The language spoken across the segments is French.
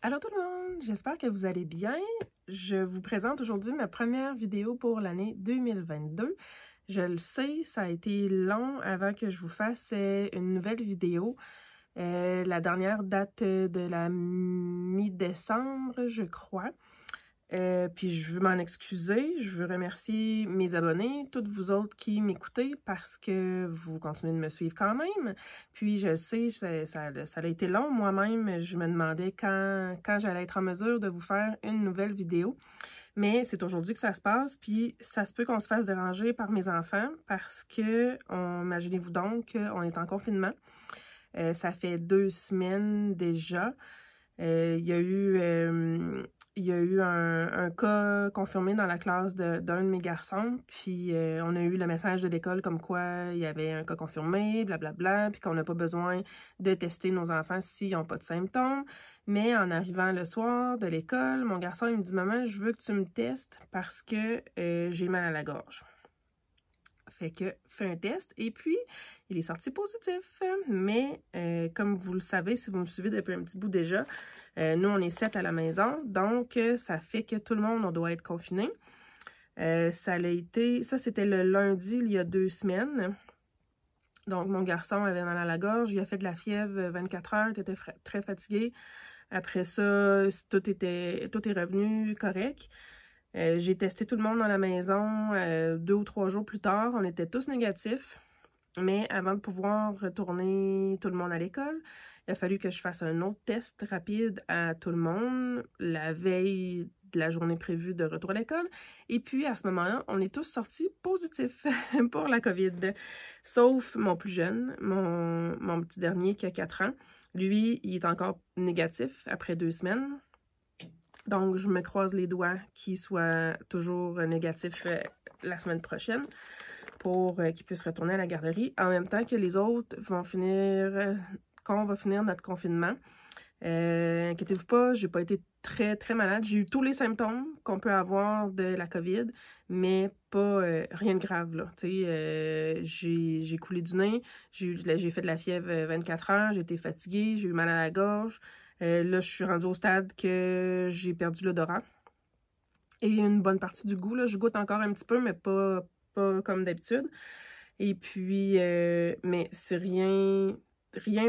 Allô tout le monde, j'espère que vous allez bien. Je vous présente aujourd'hui ma première vidéo pour l'année 2022. Je le sais, ça a été long avant que je vous fasse une nouvelle vidéo. La dernière date de la mi-décembre, je crois. Puis je veux m'en excuser, je veux remercier mes abonnés, toutes vous autres qui m'écoutez parce que vous continuez de me suivre quand même. Puis je sais, ça a été long moi-même, je me demandais quand j'allais être en mesure de vous faire une nouvelle vidéo. Mais c'est aujourd'hui que ça se passe, puis ça se peut qu'on se fasse déranger par mes enfants parce que, imaginez-vous donc qu'on est en confinement. Ça fait 2 semaines déjà. Il y a eu un cas confirmé dans la classe d'un de mes garçons, puis on a eu le message de l'école comme quoi il y avait un cas confirmé, blablabla, puis qu'on n'a pas besoin de tester nos enfants s'ils n'ont pas de symptômes. Mais en arrivant le soir de l'école, mon garçon il me dit « Maman, je veux que tu me testes parce que j'ai mal à la gorge. » Fait que fait un test et puis il est sorti positif. Mais comme vous le savez, si vous me suivez depuis un petit bout déjà, nous on est 7 à la maison, donc ça fait que tout le monde on doit être confiné. Ça c'était le lundi il y a 2 semaines. Donc mon garçon avait mal à la gorge, il a fait de la fièvre 24 heures, il était très fatigué. Après ça, tout est revenu correct. J'ai testé tout le monde dans la maison 2 ou 3 jours plus tard. On était tous négatifs. Mais avant de pouvoir retourner tout le monde à l'école, il a fallu que je fasse un autre test rapide à tout le monde la veille de la journée prévue de retour à l'école. Et puis, à ce moment-là, on est tous sortis positifs pour la COVID. Sauf mon plus jeune, mon petit dernier qui a 4 ans. Lui, il est encore négatif après 2 semaines. Donc, je me croise les doigts qu'il soit toujours négatif la semaine prochaine pour qu'il puisse retourner à la garderie. En même temps que les autres vont finir, quand on va finir notre confinement. Inquiétez-vous pas, j'ai pas été très malade. J'ai eu tous les symptômes qu'on peut avoir de la COVID, mais pas rien de grave, là. Tu sais, j'ai coulé du nez, j'ai fait de la fièvre 24 heures, j'ai été fatiguée, j'ai eu mal à la gorge. Là, je suis rendue au stade que j'ai perdu l'odorat et une bonne partie du goût. Là, je goûte encore un petit peu, mais pas comme d'habitude. Et puis, mais c'est rien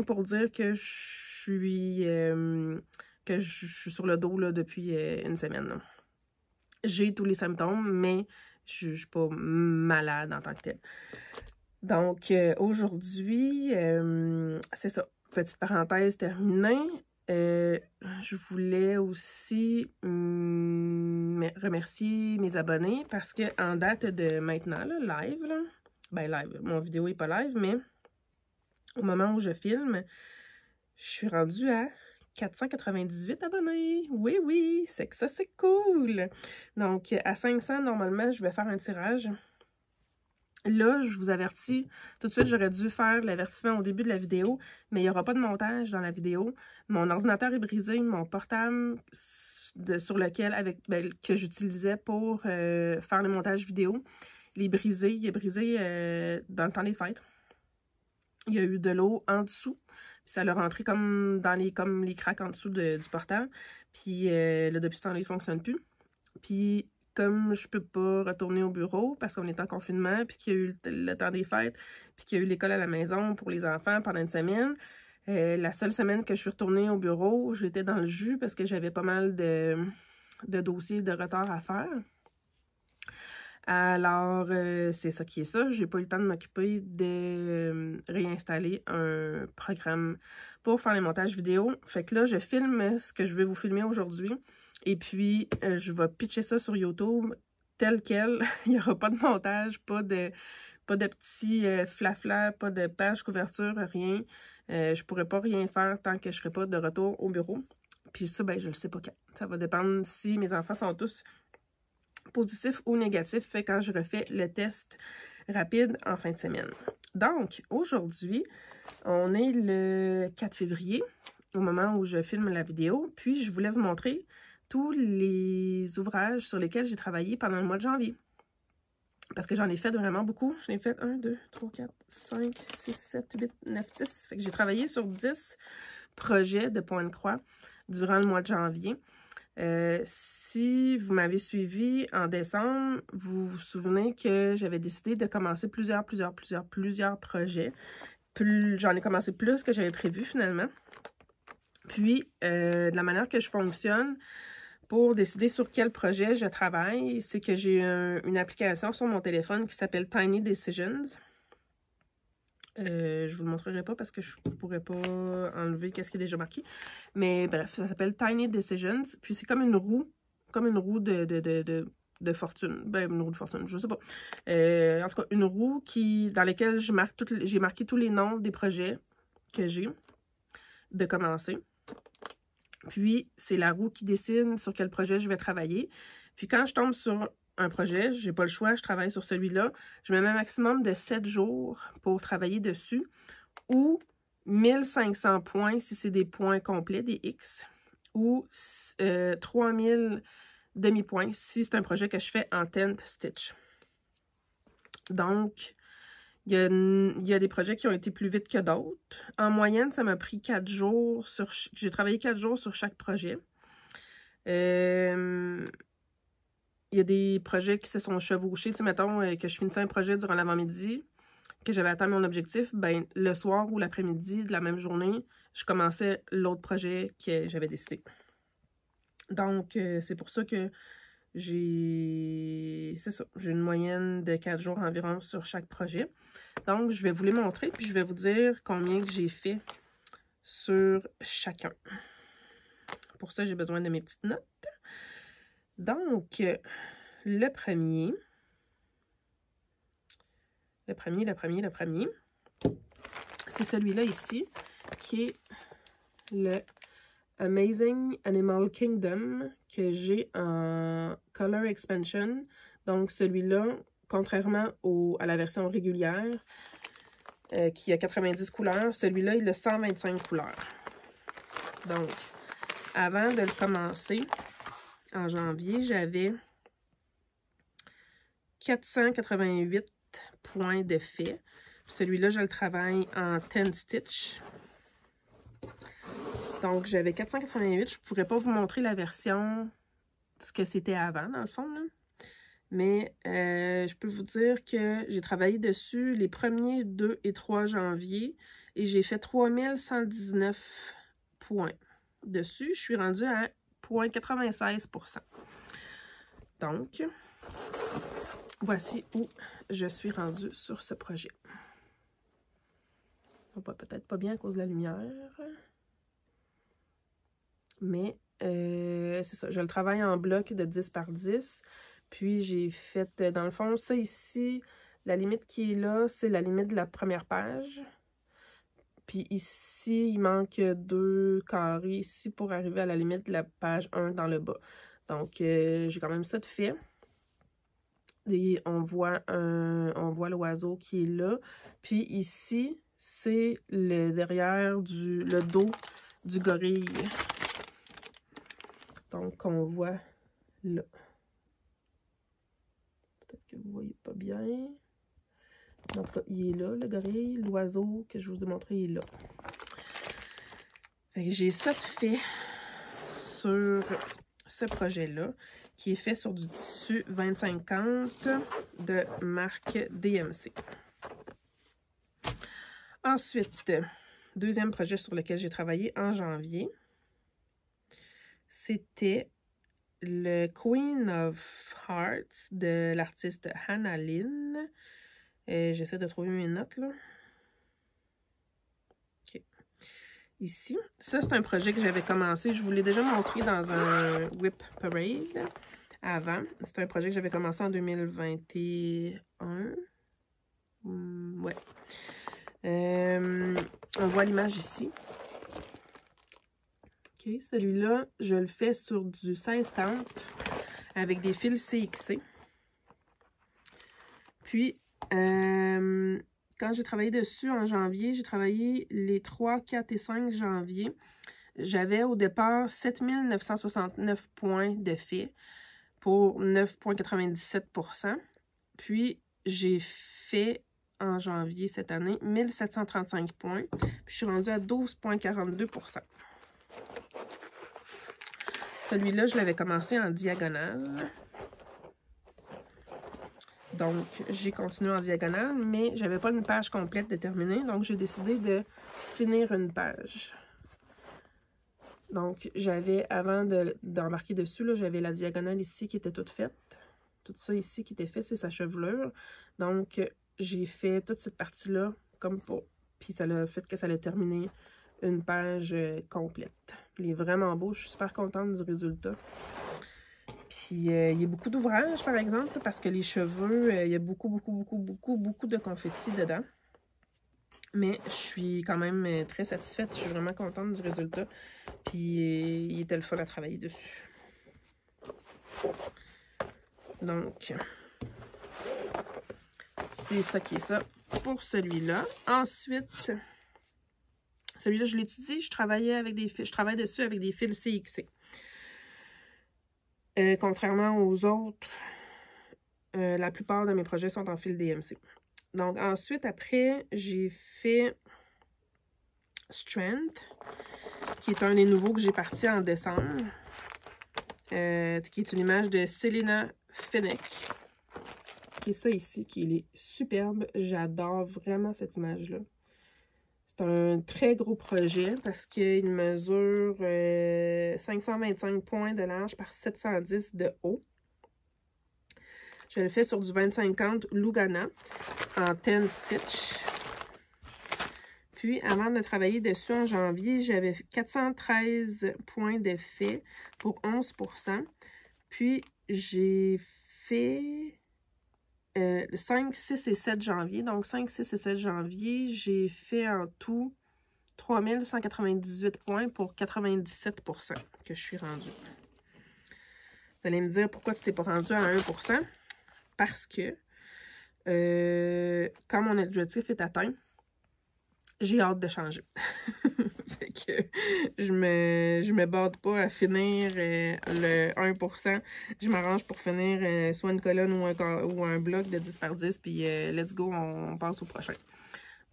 pour dire que je suis sur le dos là, depuis une semaine. Là. J'ai tous les symptômes, mais je suis pas malade en tant que telle. Donc, aujourd'hui, c'est ça. Petite parenthèse terminée. Je voulais aussi remercier mes abonnés parce que en date de maintenant, là, live, mon vidéo est pas live, mais au moment où je filme, je suis rendue à 498 abonnés. Oui, c'est que ça, c'est cool! Donc, à 500, normalement, je vais faire un tirage. Là, je vous avertis, tout de suite, j'aurais dû faire l'avertissement au début de la vidéo, mais il n'y aura pas de montage dans la vidéo. Mon ordinateur est brisé, mon portable sur lequel, que j'utilisais pour faire le montage vidéo, il est brisé dans le temps des fêtes. Il y a eu de l'eau en dessous, puis ça l'a rentré comme dans les craques en dessous du portable, puis là, depuis ce temps-là, il ne fonctionne plus. Puis comme je peux pas retourner au bureau parce qu'on est en confinement, puis qu'il y a eu le temps des fêtes, puis qu'il y a eu l'école à la maison pour les enfants pendant une semaine, la seule semaine que je suis retournée au bureau, j'étais dans le jus parce que j'avais pas mal de dossiers de retard à faire. Alors, c'est ça qui est ça. J'ai pas eu le temps de m'occuper de réinstaller un programme pour faire les montages vidéo. Fait que là, je filme ce que je vais vous filmer aujourd'hui. Et puis, je vais pitcher ça sur YouTube tel quel. Il n'y aura pas de montage, pas de petits flafla, pas de page couverture, rien. Je pourrais pas rien faire tant que je serai pas de retour au bureau. Puis ça, je le sais pas quand. Ça va dépendre si mes enfants sont tous positifs ou négatifs fait quand je refais le test rapide en fin de semaine. Donc, aujourd'hui, on est le 4 février, au moment où je filme la vidéo, puis je voulais vous montrer tous les ouvrages sur lesquels j'ai travaillé pendant le mois de janvier. Parce que j'en ai fait vraiment beaucoup. J'en ai fait 1, 2, 3, 4, 5, 6, 7, 8, 9, 10. Fait que j'ai travaillé sur 10 projets de Pointe Croix durant le mois de janvier. Si vous m'avez suivi en décembre, vous vous souvenez que j'avais décidé de commencer plusieurs projets. J'en ai commencé plus que j'avais prévu finalement. Puis, de la manière que je fonctionne pour décider sur quel projet je travaille, c'est que j'ai une application sur mon téléphone qui s'appelle Tiny Decisions. Je vous le montrerai pas parce que je pourrais pas enlever qu'est-ce qui est déjà marqué. Mais bref, ça s'appelle Tiny Decisions. Puis c'est comme une roue de fortune. Ben, une roue de fortune, je sais pas. En tout cas, une roue dans laquelle j'ai marqué tous les noms des projets que j'ai de commencer. Puis, c'est la roue qui décide sur quel projet je vais travailler. Puis, quand je tombe sur un projet, j'ai pas le choix, je travaille sur celui-là. Je me mets un maximum de 7 jours pour travailler dessus ou 1500 points si c'est des points complets, des X, ou 3000 demi-points si c'est un projet que je fais en tent stitch. Donc, il y a des projets qui ont été plus vite que d'autres. En moyenne, ça m'a pris 4 jours j'ai travaillé 4 jours sur chaque projet. Il y a des projets qui se sont chevauchés. Tu sais, mettons que je finissais un projet durant l'avant-midi, que j'avais atteint mon objectif, ben le soir ou l'après-midi de la même journée, je commençais l'autre projet que j'avais décidé. Donc, c'est pour ça que j'ai une moyenne de 4 jours environ sur chaque projet. Donc, je vais vous les montrer, puis je vais vous dire combien que j'ai fait sur chacun. Pour ça, j'ai besoin de mes petites notes. Donc, le premier, c'est celui-là ici, qui est le Amazing Animal Kingdom, que j'ai en Color Expansion. Donc, celui-là, contrairement à la version régulière, qui a 90 couleurs, celui-là, il a 125 couleurs. Donc, avant de le commencer, en janvier, j'avais 488 points de fait. Celui-là, je le travaille en 10 stitch. Donc, j'avais 488. Je ne pourrais pas vous montrer la version, ce que c'était avant, dans le fond, là. Mais je peux vous dire que j'ai travaillé dessus les 1er, 2 et 3 janvier et j'ai fait 3119 points dessus. Je suis rendue à 0,96%. Donc, voici où je suis rendue sur ce projet. On voit peut-être pas bien à cause de la lumière. Mais c'est ça, je le travaille en bloc de 10 par 10. Puis j'ai fait, dans le fond, ça ici, la limite qui est là, c'est la limite de la première page. Puis ici, il manque 2 carrés ici pour arriver à la limite de la page 1 dans le bas. Donc, j'ai quand même ça de fait. Et on voit l'oiseau qui est là. Puis ici, c'est le derrière le dos du gorille. Donc, on voit là. Peut-être que vous ne voyez pas bien. En tout cas, il est là, le gorille. L'oiseau que je vous ai montré, il est là. J'ai ça de fait sur ce projet-là, qui est fait sur du tissu 20-50 de marque DMC. Ensuite, deuxième projet sur lequel j'ai travaillé en janvier, c'était le Queen of Hearts de l'artiste Hannah Lynn. J'essaie de trouver mes notes, là. OK. Ici. Ça, c'est un projet que j'avais commencé. Je vous l'ai déjà montré dans un Whip Parade avant. C'est un projet que j'avais commencé en 2021. Ouais. On voit l'image ici. OK. Celui-là, je le fais sur du 16-30 avec des fils CXC. Puis, quand j'ai travaillé dessus en janvier, j'ai travaillé les 3, 4 et 5 janvier. J'avais au départ 7969 points de fait pour 9,97%. Puis, j'ai fait en janvier cette année, 1735 points. Puis je suis rendue à 12,42 %. Celui-là, je l'avais commencé en diagonale. Donc, j'ai continué en diagonale, mais j'avais pas une page complète déterminée. Donc, j'ai décidé de finir une page. Donc, j'avais, avant d'embarquer dessus, j'avais la diagonale ici qui était toute faite. Tout ça ici qui était fait, c'est sa chevelure. Donc, j'ai fait toute cette partie-là comme pour... Puis, ça a fait que ça a terminé une page complète. Il est vraiment beau. Je suis super contente du résultat. Puis, il y a beaucoup d'ouvrages, par exemple, parce que les cheveux, il y a beaucoup de confetti dedans. Mais je suis quand même très satisfaite. Je suis vraiment contente du résultat. Puis, il était le fun à travailler dessus. Donc, c'est ça qui est ça pour celui-là. Ensuite, celui-là, je l'étudie. Je travaille dessus avec des fils CXC. Contrairement aux autres, la plupart de mes projets sont en fil DMC. Donc, ensuite, après, j'ai fait Strength, qui est un des nouveaux que j'ai parti en décembre, qui est une image de Selena Fenech, qui est ça ici, qui est superbe. J'adore vraiment cette image-là. C'est un très gros projet parce qu'il mesure 525 points de large par 710 de haut. Je le fais sur du 25-50 Lugana en 10 stitch. Puis, avant de travailler dessus en janvier, j'avais 413 points d'effet pour 11 %. Puis, j'ai fait 5, 6 et 7 janvier. Donc, 5, 6 et 7 janvier, j'ai fait en tout 3198 points pour 97 % que je suis rendue. Vous allez me dire pourquoi tu t'es pas rendu à 1 %. Parce que quand mon objectif est atteint, j'ai hâte de changer. Fait que je me borde pas à finir le 1 %. Je m'arrange pour finir soit une colonne ou un bloc de 10 par 10, puis let's go, on passe au prochain.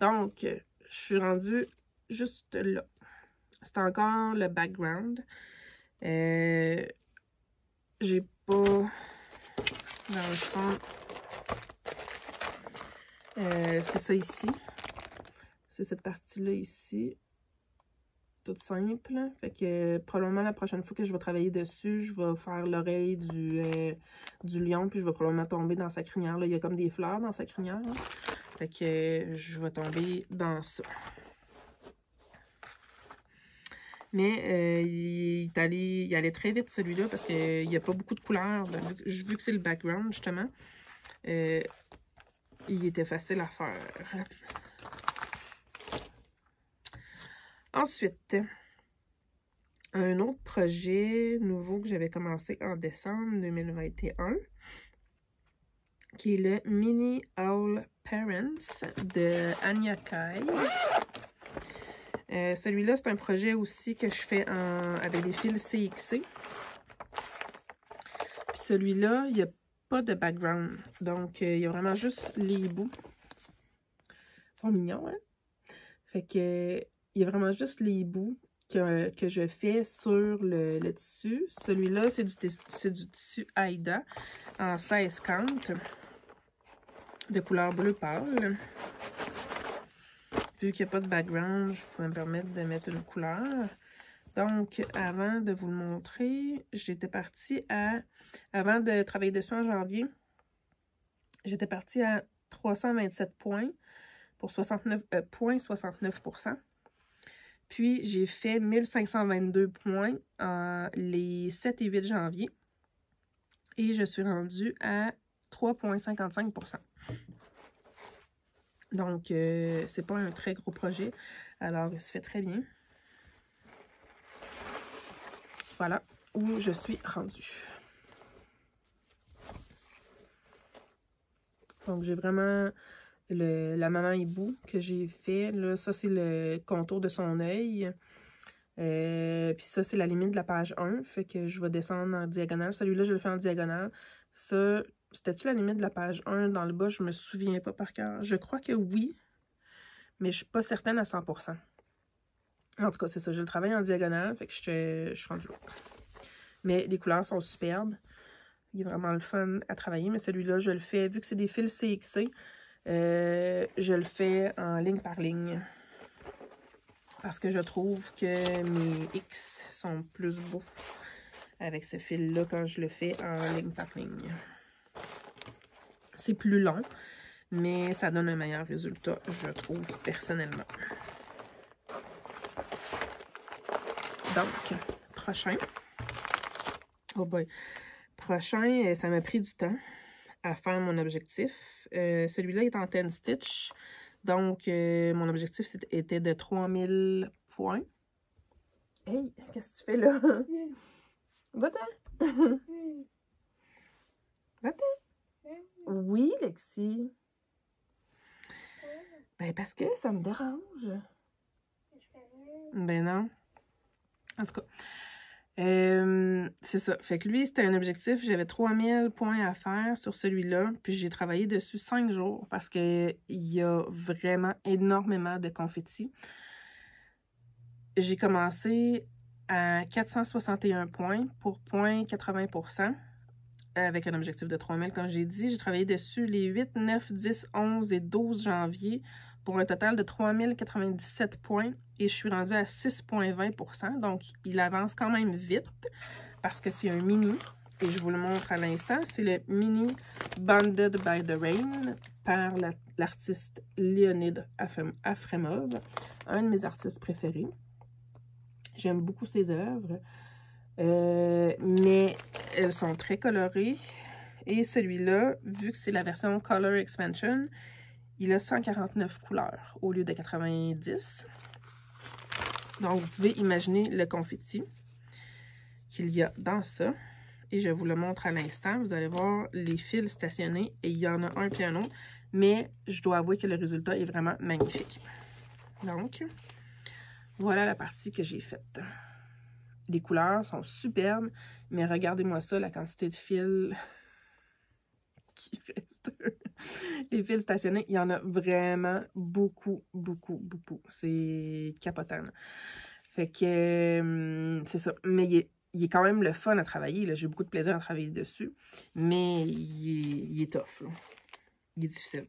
Donc, je suis rendue juste là. C'est encore le background. J'ai pas... Dans le fond, c'est ça ici. C'est cette partie-là ici. Toute simple. Fait que probablement la prochaine fois que je vais travailler dessus, je vais faire l'oreille du lion, puis je vais probablement tomber dans sa crinière. Là, il y a comme des fleurs dans sa crinière. Là. Fait que je vais tomber dans ça. Mais il allait très vite celui-là parce qu'il n'y a pas beaucoup de couleurs. Vu que c'est le background, justement, il était facile à faire. Ensuite, un autre projet nouveau que j'avais commencé en décembre 2021, qui est le Mini Owl Parents de Anya Kai. Celui-là, c'est un projet aussi que je fais avec des fils CXC. Puis celui-là, il n'y a pas de background. Donc, il y a vraiment juste les bouts. Ils sont mignons, hein? Fait que, il y a vraiment juste les bouts que je fais sur le tissu. Celui-là, c'est du tissu Aida en 16 cantes de couleur bleu pâle. Vu qu'il n'y a pas de background, je pouvais me permettre de mettre une couleur. Donc, avant de vous le montrer, j'étais partie avant de travailler dessus en janvier, j'étais partie à 327 points pour 69 %. Puis, j'ai fait 1522 points les 7 et 8 janvier. Et je suis rendue à 3,55 %. Donc, c'est pas un très gros projet. Alors, il se fait très bien. Voilà où je suis rendue. Donc, j'ai vraiment la maman hibou que j'ai fait. Là, ça, c'est le contour de son œil. Puis ça, c'est la limite de la page 1. Fait que je vais descendre en diagonale. Celui-là, je le fais en diagonale. Ça, C'était-tu la limite de la page 1 dans le bas? Je me souviens pas par cœur. Je crois que oui, mais je suis pas certaine à 100%. En tout cas, c'est ça. Je le travaille en diagonale, fait que je suis rendue là. Mais les couleurs sont superbes. Il est vraiment le fun à travailler. Mais celui-là, je le fais, vu que c'est des fils CXC, je le fais en ligne par ligne. Parce que je trouve que mes X sont plus beaux avec ce fil-là quand je le fais en ligne par ligne. C'est plus long, mais ça donne un meilleur résultat, je trouve, personnellement. Donc, prochain. Oh boy. Prochain, ça m'a pris du temps à faire mon objectif. Celui-là est en 10 stitch. Donc, mon objectif était de 3000 points. Hey, qu'est-ce que tu fais là? Va-t'en! Va-t'en! Oui, Lexi. Ben, parce que ça me dérange. Ben non. En tout cas, c'est ça. Fait que lui, c'était un objectif. J'avais 3000 points à faire sur celui-là. Puis j'ai travaillé dessus 5 jours parce qu'il y a vraiment énormément de confettis. J'ai commencé à 461 points pour 0,80% avec un objectif de 3000, comme j'ai dit. J'ai travaillé dessus les 8, 9, 10, 11 et 12 janvier pour un total de 3097 points et je suis rendue à 6,20%. Donc, il avance quand même vite parce que c'est un mini et je vous le montre à l'instant. C'est le mini Bonded by the Rain par l'artiste Leonid Afremov, un de mes artistes préférés. J'aime beaucoup ses œuvres, mais elles sont très colorées. Et celui-là, vu que c'est la version Color Expansion, il a 149 couleurs au lieu de 90. Donc, vous pouvez imaginer le confetti qu'il y a dans ça. Et je vous le montre à l'instant. Vous allez voir les fils stationnés et il y en a un puis un autre. Mais je dois avouer que le résultat est vraiment magnifique. Donc, voilà la partie que j'ai faite. Les couleurs sont superbes, mais regardez-moi ça, la quantité de fils qui reste. Les fils stationnés, il y en a vraiment beaucoup, beaucoup, beaucoup. C'est capotant. Fait que c'est ça. Mais il est quand même le fun à travailler. J'ai beaucoup de plaisir à travailler dessus. Mais il est tough. Là. Il est difficile.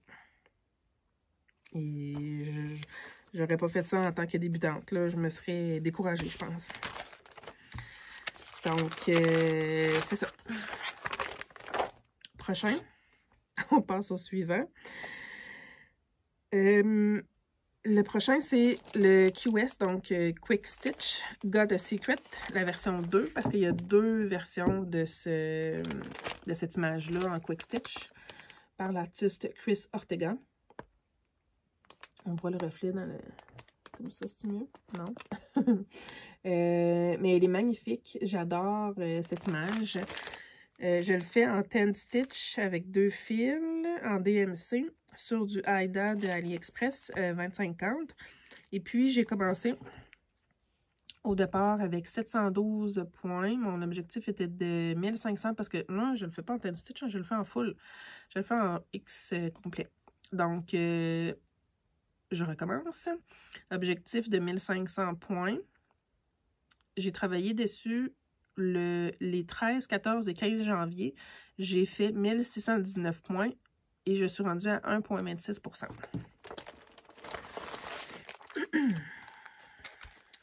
Et j'aurais pas fait ça en tant que débutante. Là. Je me serais découragée, je pense. Donc, c'est ça. Prochain. On passe au suivant. Le prochain, c'est le QS, donc Quick Stitch Got a Secret, la version 2, parce qu'il y a deux versions de cette image-là en Quick Stitch par l'artiste Chris Ortega. On voit le reflet dans le... Comme ça, c'est mieux? Non. Mais elle est magnifique. J'adore cette image. Je le fais en 10 stitch avec 2 fils en DMC sur du Aida de AliExpress 2550. Et puis, j'ai commencé au départ avec 712 points. Mon objectif était de 1500 parce que non, je ne le fais pas en 10 stitch, je le fais en full. Je le fais en X complet. Donc, je recommence. Objectif de 1500 points. J'ai travaillé dessus les 13, 14 et 15 janvier. J'ai fait 1619 points et je suis rendue à 1,26%.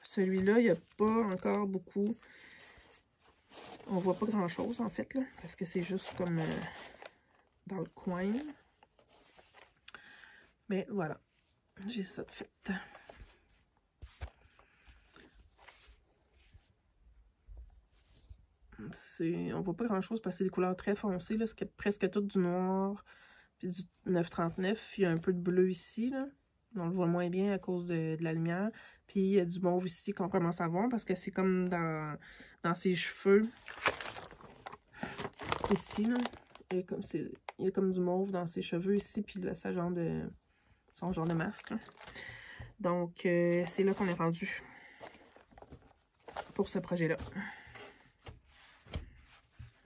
Celui-là, il n'y a pas encore beaucoup. On voit pas grand-chose, en fait, là, parce que c'est juste comme dans le coin. Mais voilà, j'ai ça de fait. On voit pas grand-chose parce que c'est des couleurs très foncées, là. C'est presque tout du noir, puis du 939. Il y a un peu de bleu ici, là. On le voit moins bien à cause de la lumière. Puis il y a du mauve ici qu'on commence à voir parce que c'est comme dans ses cheveux. Ici, là. Il y a comme du mauve dans ses cheveux ici, puis là, son genre de masque, là. Donc, c'est là qu'on est rendu pour ce projet-là.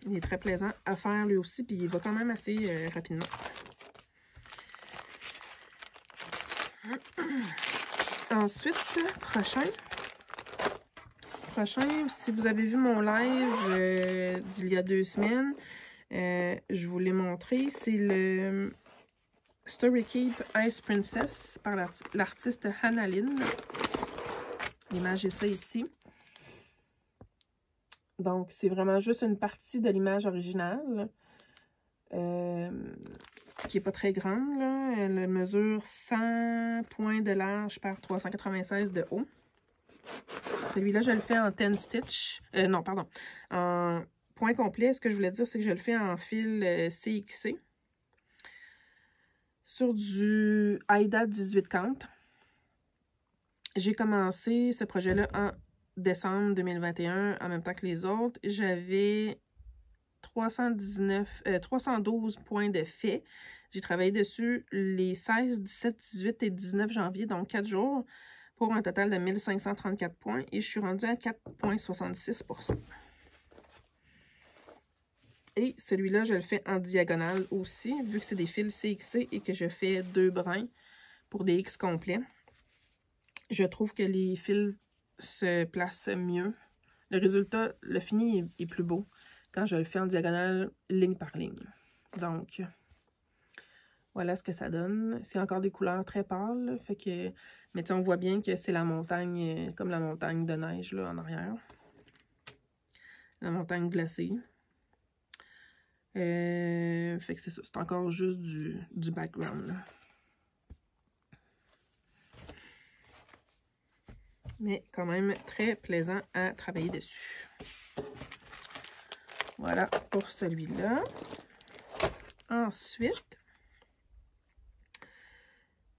Il est très plaisant à faire lui aussi, puis il va quand même assez rapidement. Ensuite, prochain, si vous avez vu mon live d'il y a 2 semaines, je vous l'ai montré, c'est le Story Keep Ice Princess par l'artiste Hannah Lynn. L'image est ça ici. Donc, c'est vraiment juste une partie de l'image originale qui n'est pas très grande, là. Elle mesure 100 points de large par 396 de haut. Celui-là, je le fais en 10 stitch. Non, pardon. En point complet, ce que je voulais dire, c'est que je le fais en fil CXC. Sur du Aida 18 count. J'ai commencé ce projet-là en décembre 2021, en même temps que les autres. J'avais 312 points de fait. J'ai travaillé dessus les 16, 17, 18 et 19 janvier, donc 4 jours, pour un total de 1534 points. Et je suis rendue à 4,66%. Et celui-là, je le fais en diagonale aussi, vu que c'est des fils CXC et que je fais 2 brins pour des X complets. Je trouve que les fils se placent mieux. Le résultat, le fini est plus beau quand je le fais en diagonale, ligne par ligne. Donc, voilà ce que ça donne. C'est encore des couleurs très pâles. Fait que, mais on voit bien que c'est la montagne, comme la montagne de neige là, en arrière. La montagne glacée. Fait que c'est ça. C'est encore juste du background. Là. Mais quand même très plaisant à travailler dessus. Voilà pour celui-là. Ensuite,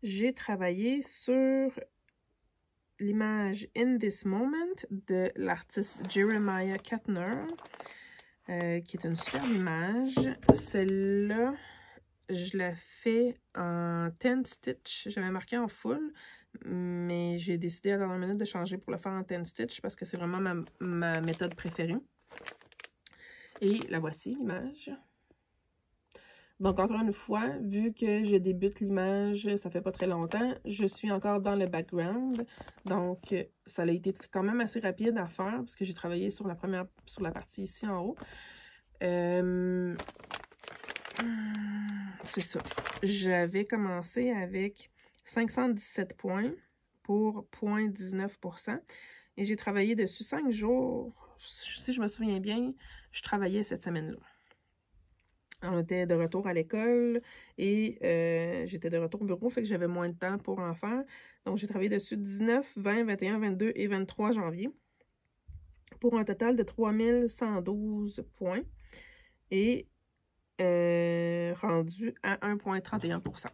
j'ai travaillé sur l'image In This Moment de l'artiste Jeremiah Kettner, qui est une superbe image. Celle-là, je la fais en 10 stitch. J'avais marqué en full, mais j'ai décidé à la dernière minute de changer pour le faire en 10 stitch parce que c'est vraiment ma méthode préférée. Et la voici, l'image. Donc, encore une fois, vu que je débute l'image, ça fait pas très longtemps, je suis encore dans le background. Donc, ça a été quand même assez rapide à faire parce que j'ai travaillé sur la partie ici en haut. C'est ça. J'avais commencé avec 517 points pour 0,19%. Et j'ai travaillé dessus 5 jours. Si je me souviens bien, je travaillais cette semaine-là. On était de retour à l'école et j'étais de retour au bureau, fait que j'avais moins de temps pour en faire. Donc, j'ai travaillé dessus 19, 20, 21, 22 et 23 janvier pour un total de 3112 points et rendu à 1,31%.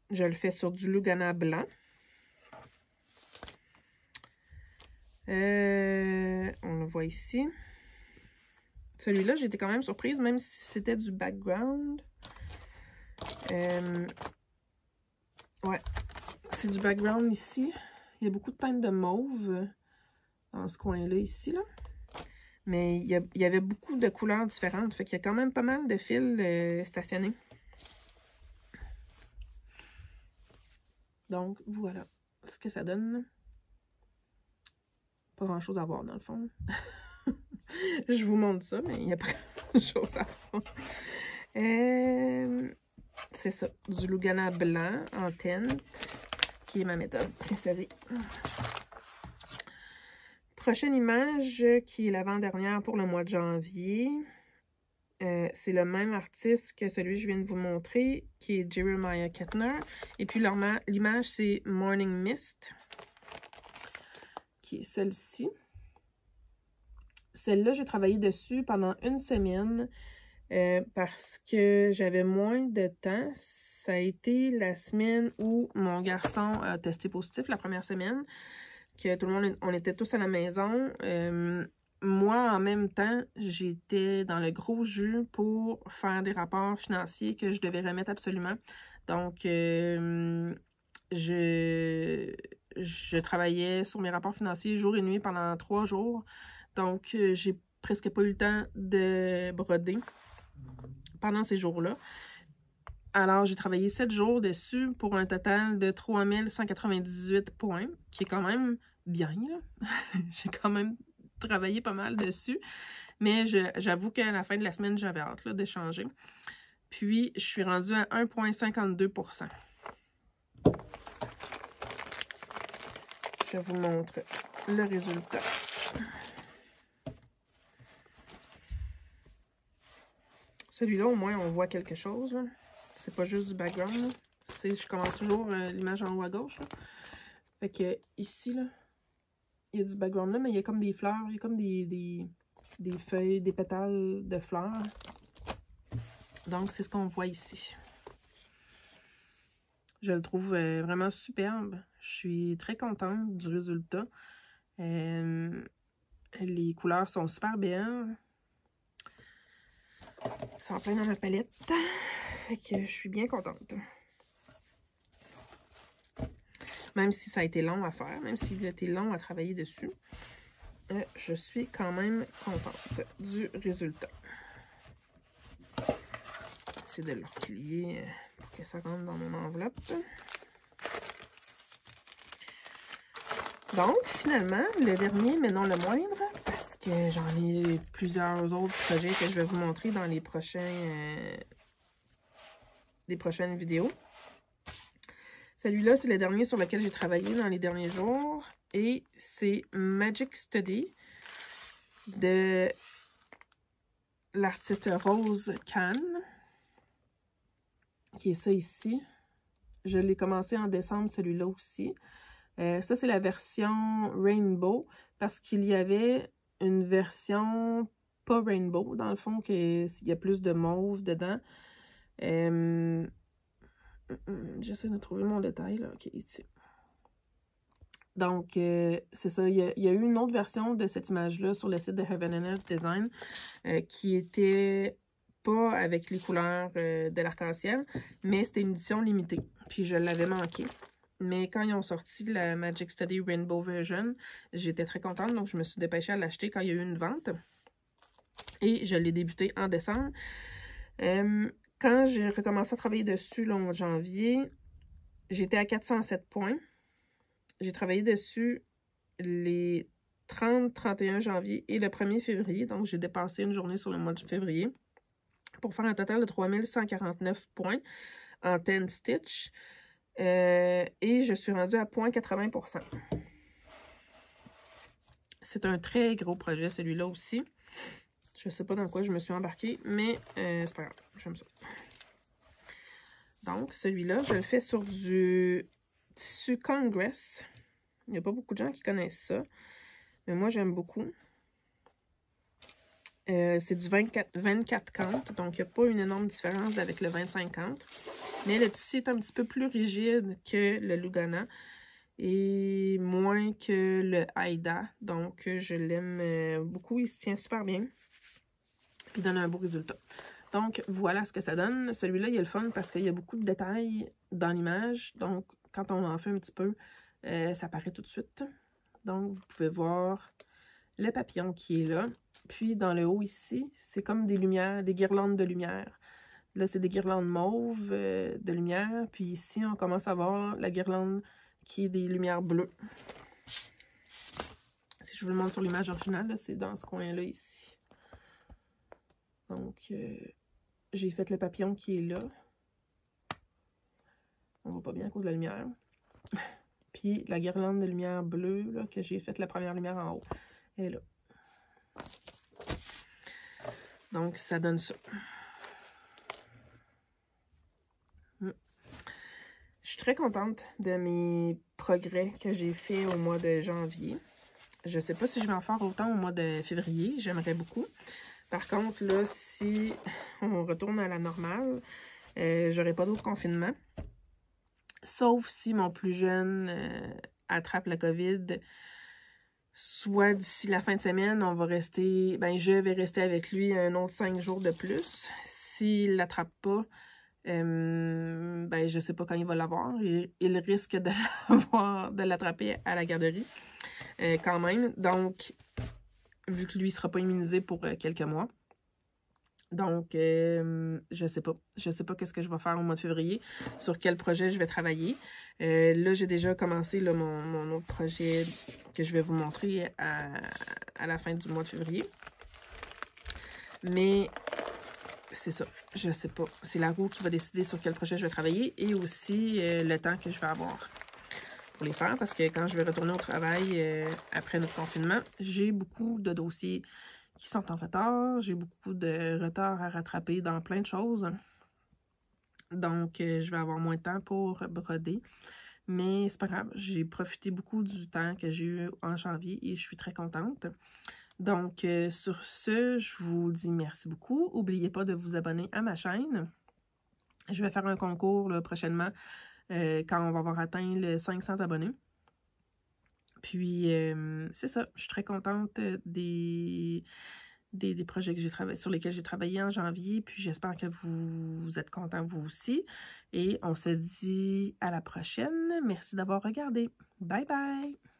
Je le fais sur du Lugana blanc. On le voit ici. Celui-là, j'étais quand même surprise, même si c'était du background. Ouais, c'est du background ici. Il y a beaucoup de teintes de mauve dans ce coin-là, ici, là. Mais il y avait beaucoup de couleurs différentes. Fait qu'il y a quand même pas mal de fils stationnés. Donc, voilà ce que ça donne. Pas grand-chose à voir, dans le fond. Je vous montre ça, mais il n'y a pas grand-chose à voir. C'est ça, du Lugana blanc en teinte, qui est ma méthode préférée. Prochaine image, qui est l'avant-dernière pour le mois de janvier. C'est le même artiste que celui que je viens de vous montrer, qui est Jeremiah Kettner. Et puis l'image, c'est Morning Mist, qui est celle-ci. Celle-là, j'ai travaillé dessus pendant 1 semaine parce que j'avais moins de temps. Ça a été la semaine où mon garçon a testé positif, la première semaine, que tout le monde, on était tous à la maison. Moi, en même temps, j'étais dans le gros jus pour faire des rapports financiers que je devais remettre absolument. Donc, je travaillais sur mes rapports financiers jour et nuit pendant 3 jours. Donc, j'ai presque pas eu le temps de broder pendant ces jours-là. Alors, j'ai travaillé 7 jours dessus pour un total de 3198 points, qui est quand même bien, là. J'ai quand même travaillé pas mal dessus. Mais j'avoue qu'à la fin de la semaine, j'avais hâte là, de changer. Puis, je suis rendue à 1,52 %. Je vous montre le résultat. Celui-là, au moins, on voit quelque chose. C'est pas juste du background. Je commence toujours l'image en haut à gauche. Là. Fait que ici, là, il y a du background là, mais il y a comme des fleurs. Il y a comme des feuilles, des pétales de fleurs. Donc, c'est ce qu'on voit ici. Je le trouve vraiment superbe. Je suis très contente du résultat. Les couleurs sont super belles. C'est en plein dans ma palette. Fait que je suis bien contente. Même si ça a été long à faire, même s'il a été long à travailler dessus, je suis quand même contente du résultat. C'est de le replier pour que ça rentre dans mon enveloppe. Donc, finalement, le dernier, mais non le moindre, parce que j'en ai plusieurs autres projets que je vais vous montrer dans les prochaines vidéos. Celui-là, c'est le dernier sur lequel j'ai travaillé dans les derniers jours. Et c'est Magic Study de l'artiste Rose Can, qui est ça ici. Je l'ai commencé en décembre, celui-là aussi. Ça, c'est la version Rainbow, parce qu'il y avait une version pas Rainbow, dans le fond, qu'il y a plus de mauve dedans. J'essaie de trouver mon détail, là. OK, ici. Donc, c'est ça. Il y a eu une autre version de cette image-là sur le site de Heaven and Earth Design qui était pas avec les couleurs de l'arc-en-ciel, mais c'était une édition limitée. Puis, je l'avais manqué. Mais quand ils ont sorti la Magic Study Rainbow Version, j'étais très contente. Donc, je me suis dépêchée à l'acheter quand il y a eu une vente. Et je l'ai débuté en décembre. Quand j'ai recommencé à travailler dessus là, en janvier, j'étais à 407 points. J'ai travaillé dessus les 30, 31 janvier et le 1er février. Donc, j'ai dépassé une journée sur le mois de février pour faire un total de 3149 points en 10 stitch. Et je suis rendue à 0,80 %. C'est un très gros projet, celui-là aussi. Je ne sais pas dans quoi je me suis embarquée, mais c'est pas grave, j'aime ça. Donc, celui-là, je le fais sur du tissu Congress. Il n'y a pas beaucoup de gens qui connaissent ça, mais moi, j'aime beaucoup. C'est du 24 cantes, donc il n'y a pas une énorme différence avec le 25 cantes. Mais le tissu est un petit peu plus rigide que le Lugana et moins que le Aida. Donc, je l'aime beaucoup. Il se tient super bien. Puis, il donne un beau résultat. Donc, voilà ce que ça donne. Celui-là, il est le fun parce qu'il y a beaucoup de détails dans l'image. Donc, quand on en fait un petit peu, ça paraît tout de suite. Donc, vous pouvez voir le papillon qui est là. Puis, dans le haut ici, c'est comme des lumières, des guirlandes de lumière. Là, c'est des guirlandes mauves de lumière. Puis ici, on commence à voir la guirlande qui est des lumières bleues. Si je vous le montre sur l'image originale, c'est dans ce coin-là ici. Donc, j'ai fait le papillon qui est là. On voit pas bien à cause de la lumière. Puis la guirlande de lumière bleue, là, que j'ai faite la première lumière en haut, elle est là. Donc, ça donne ça. Je suis très contente de mes progrès que j'ai fait au mois de janvier. Je ne sais pas si je vais en faire autant au mois de février. J'aimerais beaucoup. Par contre, là, si on retourne à la normale, j'aurai pas d'autre confinement. Sauf si mon plus jeune attrape la COVID. Soit d'ici la fin de semaine, on va rester, je vais rester avec lui un autre 5 jours de plus. S'il ne l'attrape pas, Ben, je sais pas quand il va l'avoir. Il risque de l'attraper à la garderie quand même. Donc, vu que lui, il sera pas immunisé pour quelques mois. Donc, je sais pas. Je sais pas qu'est-ce que je vais faire au mois de février, sur quel projet je vais travailler. Là, j'ai déjà commencé là, mon autre projet que je vais vous montrer à la fin du mois de février. Mais c'est ça, je sais pas. C'est la roue qui va décider sur quel projet je vais travailler et aussi le temps que je vais avoir pour les faire. Parce que quand je vais retourner au travail après notre confinement, j'ai beaucoup de dossiers qui sont en retard. J'ai beaucoup de retard à rattraper dans plein de choses. Donc, je vais avoir moins de temps pour broder. Mais c'est pas grave, j'ai profité beaucoup du temps que j'ai eu en janvier et je suis très contente. Donc, sur ce, je vous dis merci beaucoup. N'oubliez pas de vous abonner à ma chaîne. Je vais faire un concours là, prochainement quand on va avoir atteint les 500 abonnés. Puis, c'est ça. Je suis très contente des projets que j'ai travaillé, sur lesquels j'ai travaillé en janvier. Puis, j'espère que vous êtes contents vous aussi. Et on se dit à la prochaine. Merci d'avoir regardé. Bye bye!